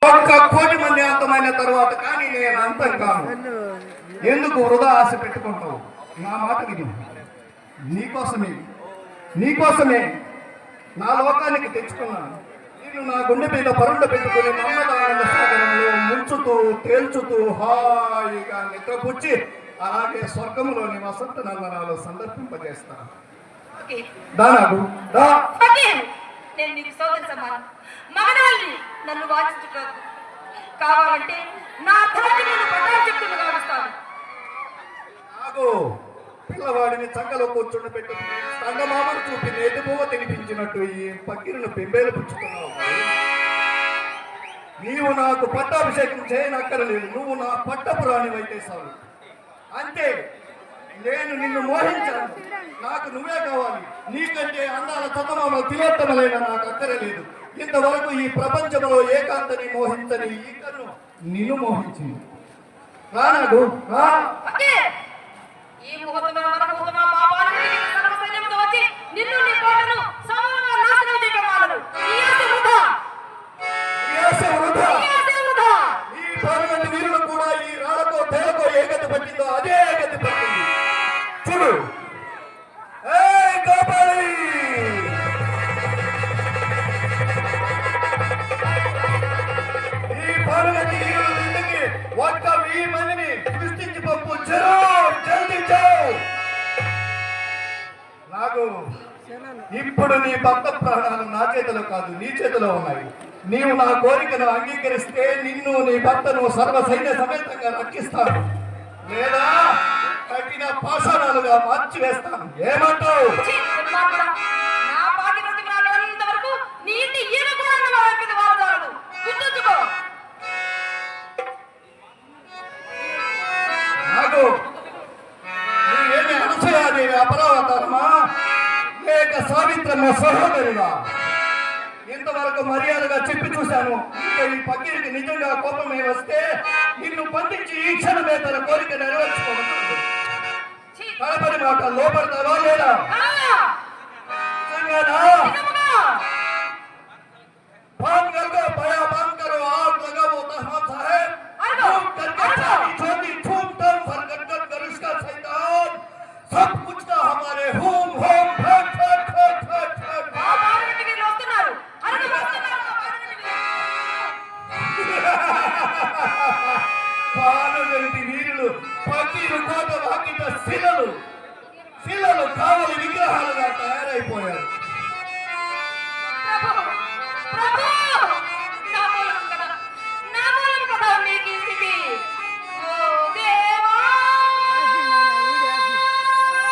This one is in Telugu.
ఒక్క కోటి మంది అంతమైన తర్వాత కానీ నేను అంతం కాను. ఎందుకు వృధా ఆశ పెట్టుకుంటావు? నా మాట విని నీకోసమే నా లోకానికి తెచ్చుకున్నాను. నేను నా గుండె మీద పరుండ పెట్టుకుని మమ్మదానంద సాగరంలో ముంచుతూ తేల్చుతూ హాయిగా నిద్రపుచ్చి అలాగే స్వర్గంలోని వసంత నందనాలు సందర్శింపజేస్తాను. నన్ను వాచించుకోదు. కావాలంటే నా తండ్రి నేను పట్టాభిషేకం గావిస్తాను. నాగు పిల్లవాడిని చక్కలో కూర్చుండి పెట్టుకుని సంగమామను చూపి నేతిపోవ తినిపించినట్టు ఈ పక్కిరిని పెంబేలు పుచ్చుతున్నావు. నీవు నాకు పట్టాభిషేకం చేయనక్కరలేదు. నువ్వు నా పట్టపురాణివైతే చాలు. అంతే. నేను నిన్ను మోహించాను. నాకు నువ్వే కావాలి. నీకంటే అందాల చందమామలు తిలోత్తమలైన నాకు అక్కరలేదు. ఇంతవరకు ఈ ప్రపంచంలో ఏకాంతని మోహించని ఈ కన్ను నిన్ను మోహించింది. రానాడు వీరులు కూడా ఈ రాళ్ళతో తేలకో ఏ గతి పట్టిందో అదే గతి పట్టింది. చూడు ఒక్క 1000 మందిని సృష్టించి పంపు. జల్దీ నాకు ఇప్పుడు నీ భక్త ప్రాణాలు నా చేతిలో కాదు నీ చేతిలో ఉన్నాయి. నీవు నా కోరికను అంగీకరిస్తే నిన్ను నీ భర్తను సర్వ సైన్య సమేతంగా రక్షిస్తాను, లేదా కఠిన పాషాణాలుగా మార్చివేస్తాను. ఏమంటావు? నీవేమి అనసూయాదేవి అపరావతారమా లేక సావిత్రమ్మ సహోదరిగా? ఇంతవరకు మర్యాదగా చెప్పి చూశాను. ఈ పకీరికి నిజంగా కోపమే వస్తే నిన్ను పంపించి ఈ క్షణమే తన కోరిక నెరవేర్చుకోవచ్చు. కడపడి మాట లోపడతావా లేదా? నిజంగానా? వీరులు పకీరు కోట వాకిట శిలలు కావలి విగ్రహాలుగా తయారైపోయారు.